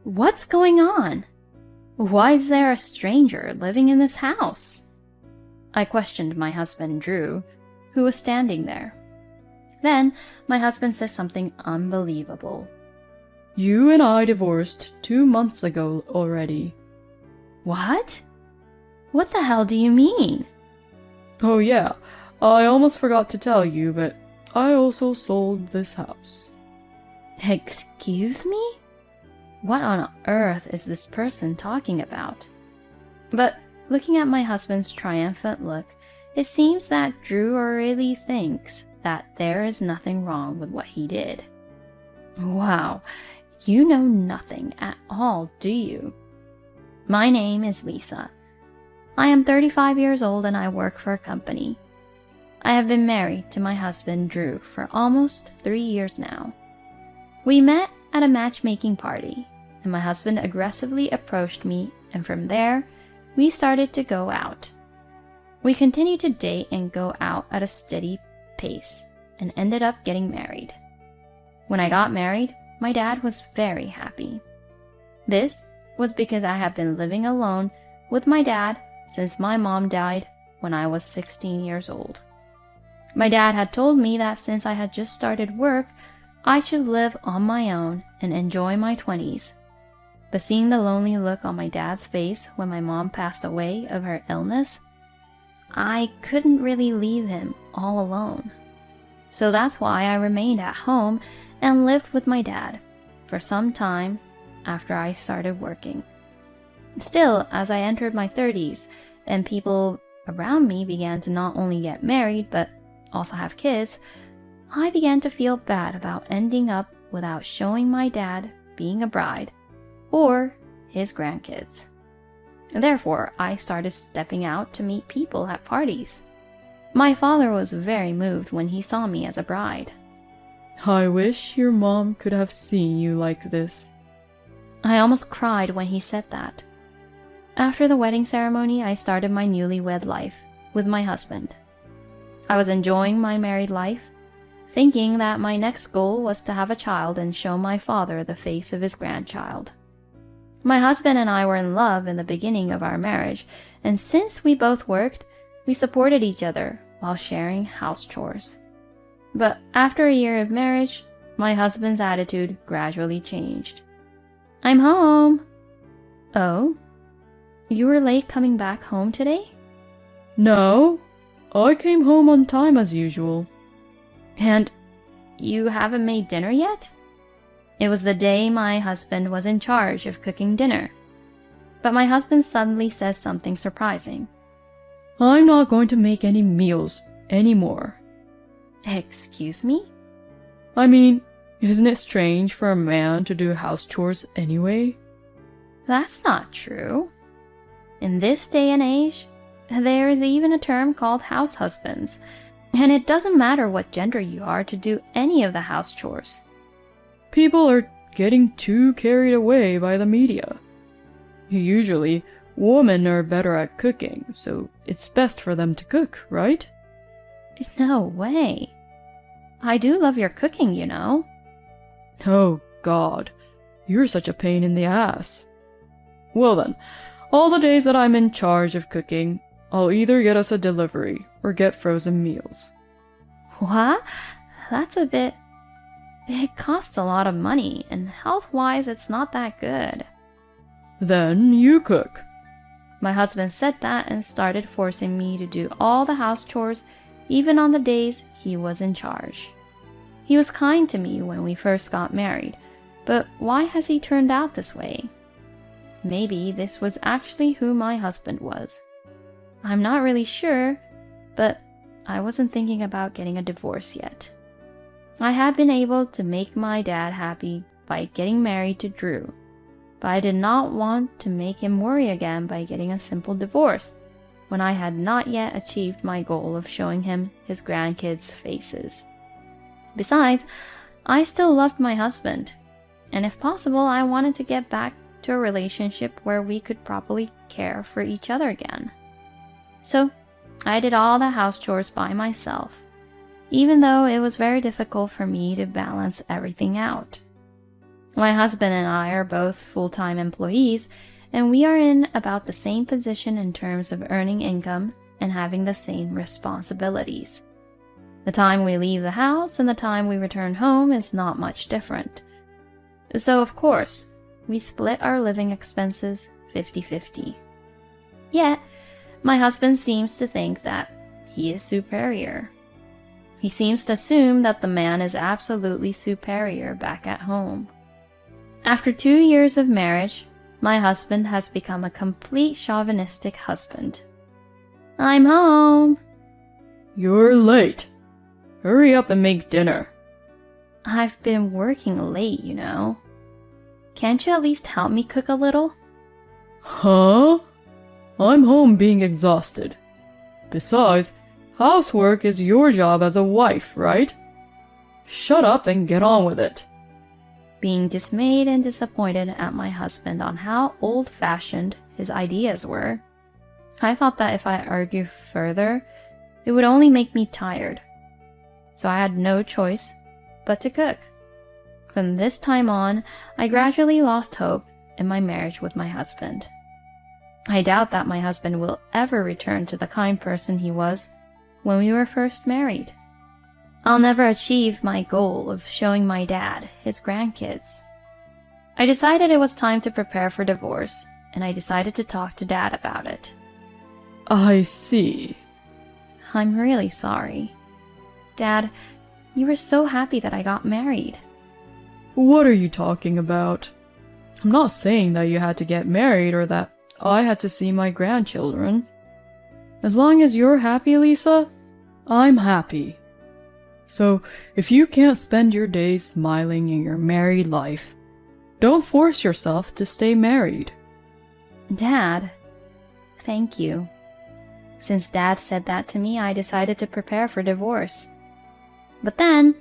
What's going on? Why is there a stranger living in this house? I questioned my husband, Drew, who was standing there. Then my husband said something unbelievable. You and I divorced 2 months ago already. What? What the hell do you mean? Oh yeah, I almost forgot to tell you, but I also sold this house. Excuse me? What on earth is this person talking about? But looking at my husband's triumphant look, it seems that Drew really thinks that there is nothing wrong with what he did. Wow, you know nothing at all, do you? My name is Lisa. I am 35 years old and I work for a company. I have been married to my husband, Drew, for almost 3 years now. We met at a matchmaking party, and my husband aggressively approached me, and from there, we started to go out. We continued to date and go out at a steady pace, and ended up getting married. When I got married, my dad was very happy. This was because I had been living alone with my dad since my mom died when I was 16 years old. My dad had told me that since I had just started work, I should live on my own and enjoy my 20s. But seeing the lonely look on my dad's face when my mom passed away of her illness, I couldn't really leave him all alone. So that's why I remained at home and lived with my dad for some time after I started working. Still, as I entered my 30s and people around me began to not only get married but also have kids, I began to feel bad about ending up without showing my dad being a bride or his grandkids. Therefore, I started stepping out to meet people at parties. My father was very moved when he saw me as a bride. I wish your mom could have seen you like this. I almost cried when he said that. After the wedding ceremony, I started my newlywed life with my husband. I was enjoying my married life, thinking that my next goal was to have a child and show my father the face of his grandchild. My husband and I were in love in the beginning of our marriage, and since we both worked, we supported each other while sharing house chores. But after a year of marriage, my husband's attitude gradually changed. I'm home. Oh? You were late coming back home today? No, I came home on time as usual. And you haven't made dinner yet? It was the day my husband was in charge of cooking dinner. But my husband suddenly says something surprising. I'm not going to make any meals anymore. Excuse me? I mean, isn't it strange for a man to do house chores anyway? That's not true. In this day and age, there is even a term called house husbands, and it doesn't matter what gender you are to do any of the house chores. People are getting too carried away by the media. Usually, women are better at cooking, so it's best for them to cook, right? No way. I do love your cooking, you know. Oh, God. You're such a pain in the ass. Well then, all the days that I'm in charge of cooking, I'll either get us a delivery or get frozen meals. What? That's a bit... It costs a lot of money, and health-wise it's not that good. Then you cook. My husband said that and started forcing me to do all the house chores, even on the days he was in charge. He was kind to me when we first got married, but why has he turned out this way? Maybe this was actually who my husband was. I'm not really sure, but I wasn't thinking about getting a divorce yet. I had been able to make my dad happy by getting married to Drew, but I did not want to make him worry again by getting a simple divorce when I had not yet achieved my goal of showing him his grandkids' faces. Besides, I still loved my husband, and if possible, I wanted to get back to a relationship where we could properly care for each other again. So, I did all the house chores by myself, even though it was very difficult for me to balance everything out. My husband and I are both full-time employees, and we are in about the same position in terms of earning income and having the same responsibilities. The time we leave the house and the time we return home is not much different. So, of course, we split our living expenses 50-50. Yet, my husband seems to think that he is superior. He seems to assume that the man is absolutely superior back at home. After 2 years of marriage, my husband has become a complete chauvinistic husband. I'm home. You're late. Hurry up and make dinner. I've been working late, you know. Can't you at least help me cook a little? Huh? I'm home being exhausted. Besides, housework is your job as a wife, right? Shut up and get on with it. Being dismayed and disappointed at my husband on how old-fashioned his ideas were, I thought that if I argued further, it would only make me tired. So I had no choice but to cook. From this time on, I gradually lost hope in my marriage with my husband. I doubt that my husband will ever return to the kind person he was when we were first married. I'll never achieve my goal of showing my dad his grandkids. I decided it was time to prepare for divorce, and I decided to talk to Dad about it. I see. I'm really sorry. Dad, you were so happy that I got married. What are you talking about? I'm not saying that you had to get married or that I had to see my grandchildren. As long as you're happy, Lisa, I'm happy. So, if you can't spend your days smiling in your married life, don't force yourself to stay married. Dad, thank you. Since Dad said that to me, I decided to prepare for divorce. But then,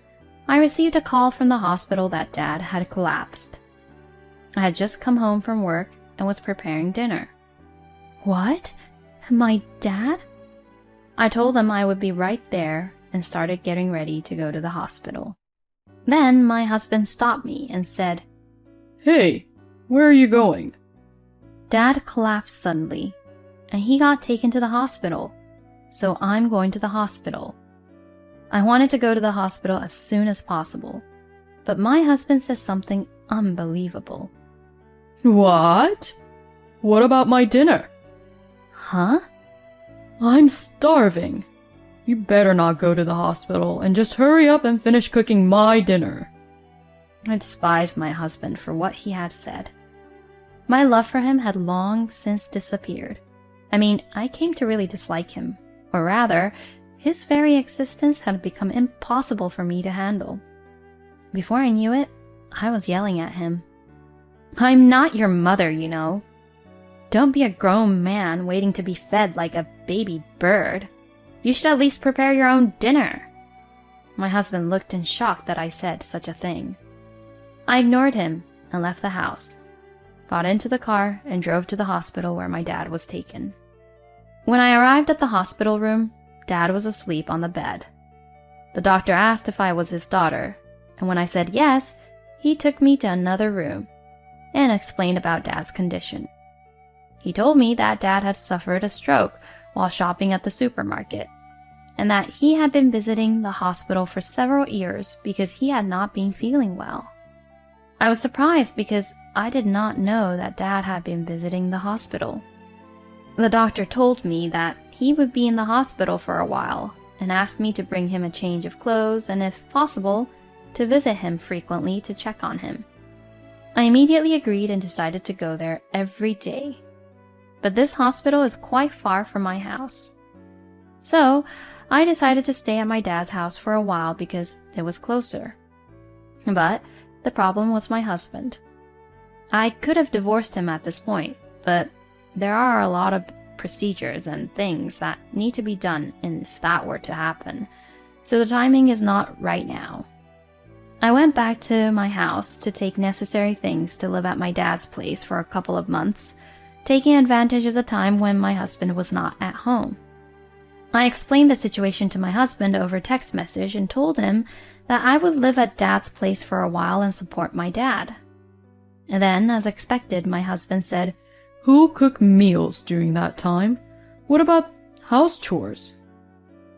I received a call from the hospital that Dad had collapsed. I had just come home from work and was preparing dinner. What? My dad? I told them I would be right there and started getting ready to go to the hospital. Then my husband stopped me and said, Hey, where are you going? Dad collapsed suddenly, and he got taken to the hospital, so I'm going to the hospital. I wanted to go to the hospital as soon as possible, but my husband says something unbelievable. What? What about my dinner? Huh? I'm starving. You better not go to the hospital and just hurry up and finish cooking my dinner. I despised my husband for what he had said. My love for him had long since disappeared. I mean, I came to really dislike him, or rather, his very existence had become impossible for me to handle. Before I knew it, I was yelling at him. I'm not your mother, you know. Don't be a grown man waiting to be fed like a baby bird. You should at least prepare your own dinner. My husband looked in shock that I said such a thing. I ignored him and left the house, got into the car, and drove to the hospital where my dad was taken. When I arrived at the hospital room, Dad was asleep on the bed. The doctor asked if I was his daughter, and when I said yes, he took me to another room and explained about Dad's condition. He told me that Dad had suffered a stroke while shopping at the supermarket, and that he had been visiting the hospital for several years because he had not been feeling well. I was surprised because I did not know that Dad had been visiting the hospital. The doctor told me that he would be in the hospital for a while and asked me to bring him a change of clothes and, if possible, to visit him frequently to check on him. I immediately agreed and decided to go there every day. But this hospital is quite far from my house. So, I decided to stay at my dad's house for a while because it was closer. But the problem was my husband. I could have divorced him at this point, but there are a lot of procedures and things that need to be done if that were to happen, so the timing is not right now. I went back to my house to take necessary things to live at my dad's place for a couple of months, taking advantage of the time when my husband was not at home. I explained the situation to my husband over text message and told him that I would live at Dad's place for a while and support my dad. And then, as expected, my husband said, Who'll cook meals during that time? What about house chores?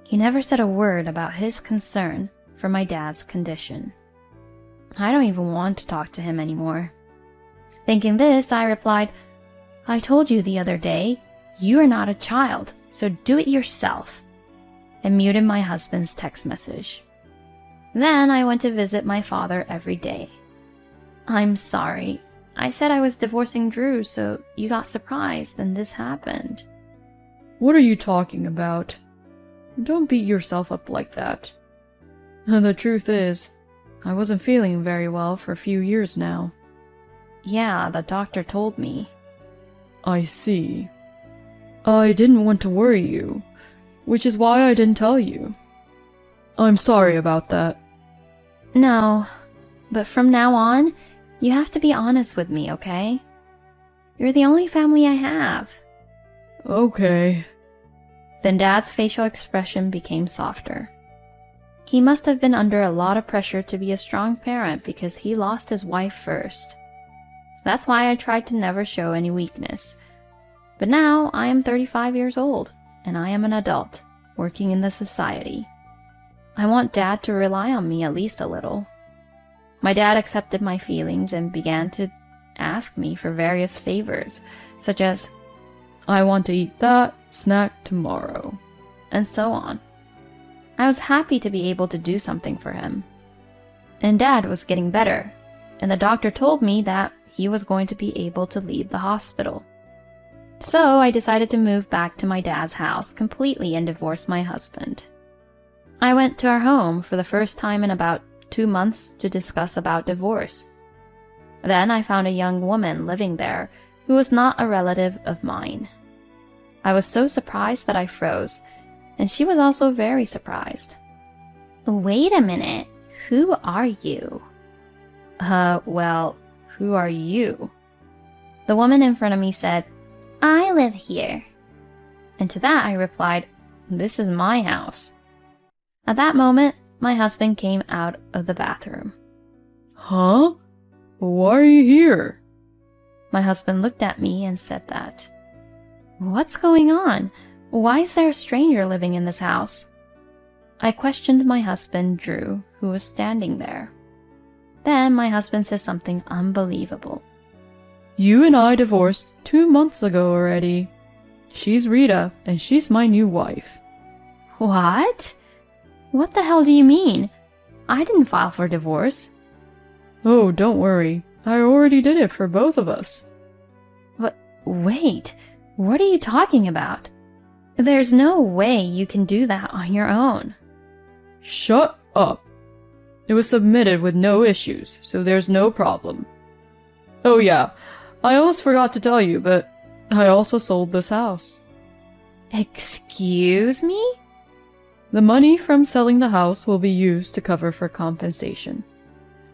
He never said a word about his concern for my dad's condition. I don't even want to talk to him anymore. Thinking this, I replied, I told you the other day, you are not a child, so do it yourself, and muted my husband's text message. Then I went to visit my father every day. I'm sorry. I said I was divorcing Drew, so you got surprised and this happened. What are you talking about? Don't beat yourself up like that. The truth is, I wasn't feeling very well for a few years now. Yeah, the doctor told me. I see. I didn't want to worry you, which is why I didn't tell you. I'm sorry about that. No, but from now on, you have to be honest with me, okay? You're the only family I have. Okay. Then Dad's facial expression became softer. He must have been under a lot of pressure to be a strong parent because he lost his wife first. That's why I tried to never show any weakness. But now I am 35 years old, and I am an adult, working in the society. I want Dad to rely on me at least a little. My dad accepted my feelings and began to ask me for various favors, such as, I want to eat that snack tomorrow, and so on. I was happy to be able to do something for him. And Dad was getting better, and the doctor told me that he was going to be able to leave the hospital. So I decided to move back to my dad's house completely and divorce my husband. I went to our home for the first time in about 2 months to discuss about divorce. Then I found a young woman living there who was not a relative of mine. I was so surprised that I froze, and she was also very surprised. Wait a minute, who are you? Well, who are you? The woman in front of me said, I live here. And to that I replied, this is my house. At that moment, my husband came out of the bathroom. Huh? Why are you here? My husband looked at me and said that. What's going on? Why is there a stranger living in this house? I questioned my husband, Drew, who was standing there. Then my husband said something unbelievable. You and I divorced 2 months ago already. She's Rita, and she's my new wife. What? What the hell do you mean? I didn't file for divorce. Oh, don't worry. I already did it for both of us. But wait, what are you talking about? There's no way you can do that on your own. Shut up. It was submitted with no issues, so there's no problem. Oh yeah, I almost forgot to tell you, but I also sold this house. Excuse me? The money from selling the house will be used to cover for compensation.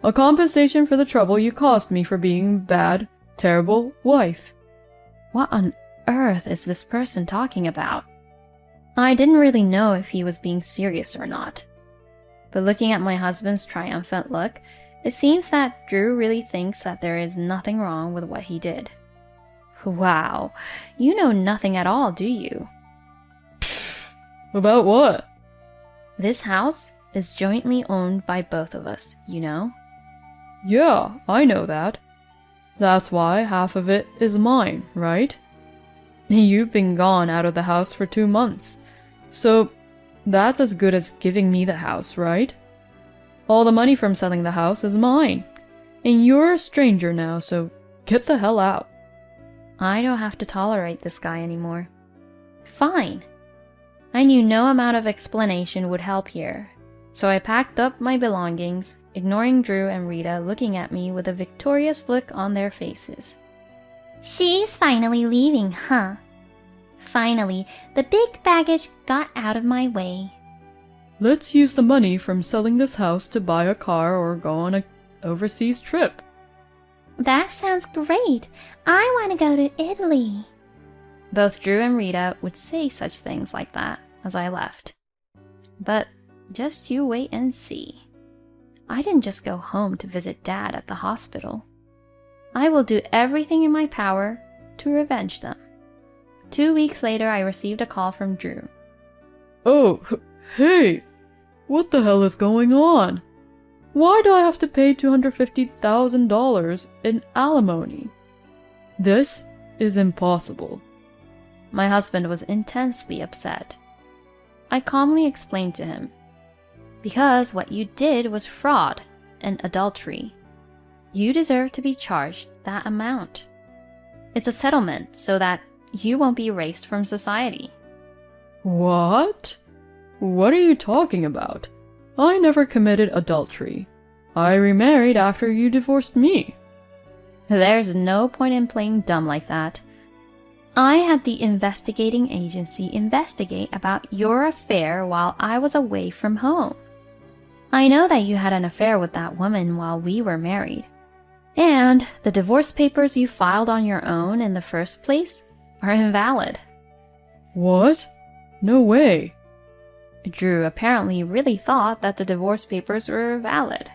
A compensation for the trouble you caused me for being a bad, terrible wife. What on earth is this person talking about? I didn't really know if he was being serious or not. But looking at my husband's triumphant look, it seems that Drew really thinks that there is nothing wrong with what he did. Wow, you know nothing at all, do you? About what? This house is jointly owned by both of us, you know? Yeah, I know that. That's why half of it is mine, right? You've been gone out of the house for 2 months, so that's as good as giving me the house, right? All the money from selling the house is mine, and you're a stranger now, so get the hell out. I don't have to tolerate this guy anymore. Fine. I knew no amount of explanation would help here, so I packed up my belongings, ignoring Drew and Rita looking at me with a victorious look on their faces. She's finally leaving, huh? Finally, the big baggage got out of my way. Let's use the money from selling this house to buy a car or go on an overseas trip. That sounds great. I want to go to Italy. Both Drew and Rita would say such things like that as I left. But just you wait and see. I didn't just go home to visit Dad at the hospital. I will do everything in my power to revenge them. 2 weeks later, I received a call from Drew. Oh, hey! What the hell is going on? Why do I have to pay $250,000 in alimony? This is impossible. My husband was intensely upset. I calmly explained to him, because what you did was fraud and adultery. You deserve to be charged that amount. It's a settlement so that you won't be erased from society. What? What are you talking about? I never committed adultery. I remarried after you divorced me. There's no point in playing dumb like that. I had the investigating agency investigate about your affair while I was away from home. I know that you had an affair with that woman while we were married. And the divorce papers you filed on your own in the first place are invalid. What? No way. Drew apparently really thought that the divorce papers were valid.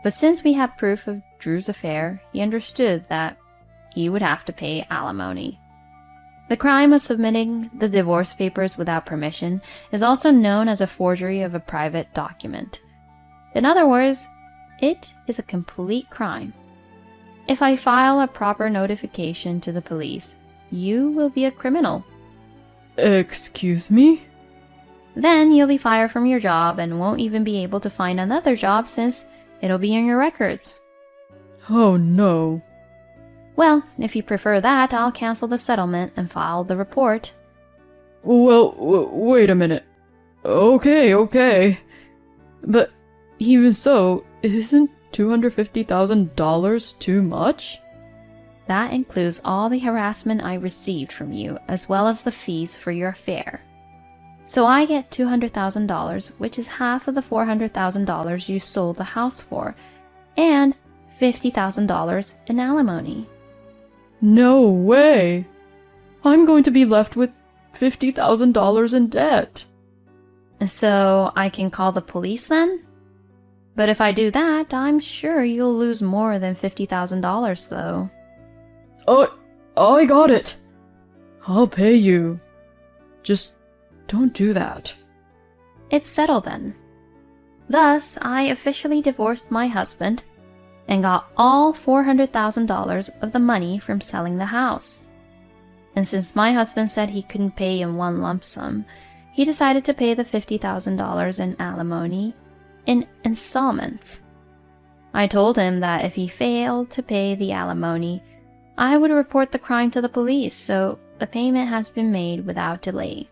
But since we have proof of Drew's affair, he understood that he would have to pay alimony. The crime of submitting the divorce papers without permission is also known as a forgery of a private document. In other words, it is a complete crime. If I file a proper notification to the police, you will be a criminal. Excuse me? Then you'll be fired from your job and won't even be able to find another job since it'll be in your records. Oh no. Well, if you prefer that, I'll cancel the settlement and file the report. Well, wait a minute. Okay. But even so, isn't $250,000 too much? That includes all the harassment I received from you, as well as the fees for your affair. So I get $200,000, which is half of the $400,000 you sold the house for, and $50,000 in alimony. No way! I'm going to be left with $50,000 in debt. So I can call the police then? But if I do that, I'm sure you'll lose more than $50,000 though. Oh, I got it! I'll pay you. Just don't do that. It's settled then. Thus, I officially divorced my husband and got all $400,000 of the money from selling the house. And since my husband said he couldn't pay in one lump sum, he decided to pay the $50,000 in alimony in installments. I told him that if he failed to pay the alimony, I would report the crime to the police, so the payment has been made without delay.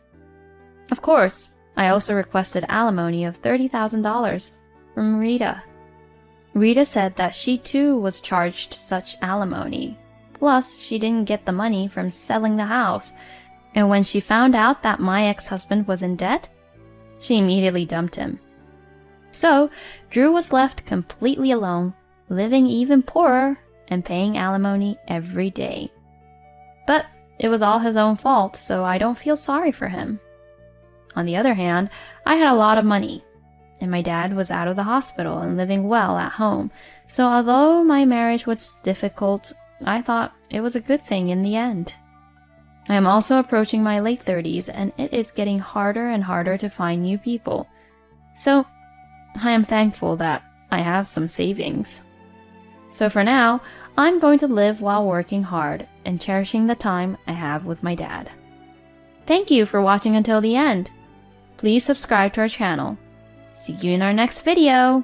Of course, I also requested alimony of $30,000 from Rita. Rita said that she too was charged such alimony, plus she didn't get the money from selling the house, and when she found out that my ex-husband was in debt, she immediately dumped him. So, Drew was left completely alone, living even poorer and paying alimony every day. But it was all his own fault, so I don't feel sorry for him. On the other hand, I had a lot of money, and my dad was out of the hospital and living well at home, so although my marriage was difficult, I thought it was a good thing in the end. I am also approaching my late 30s, and it is getting harder and harder to find new people. So, I am thankful that I have some savings. So for now, I'm going to live while working hard and cherishing the time I have with my dad. Thank you for watching until the end. Please subscribe to our channel. See you in our next video!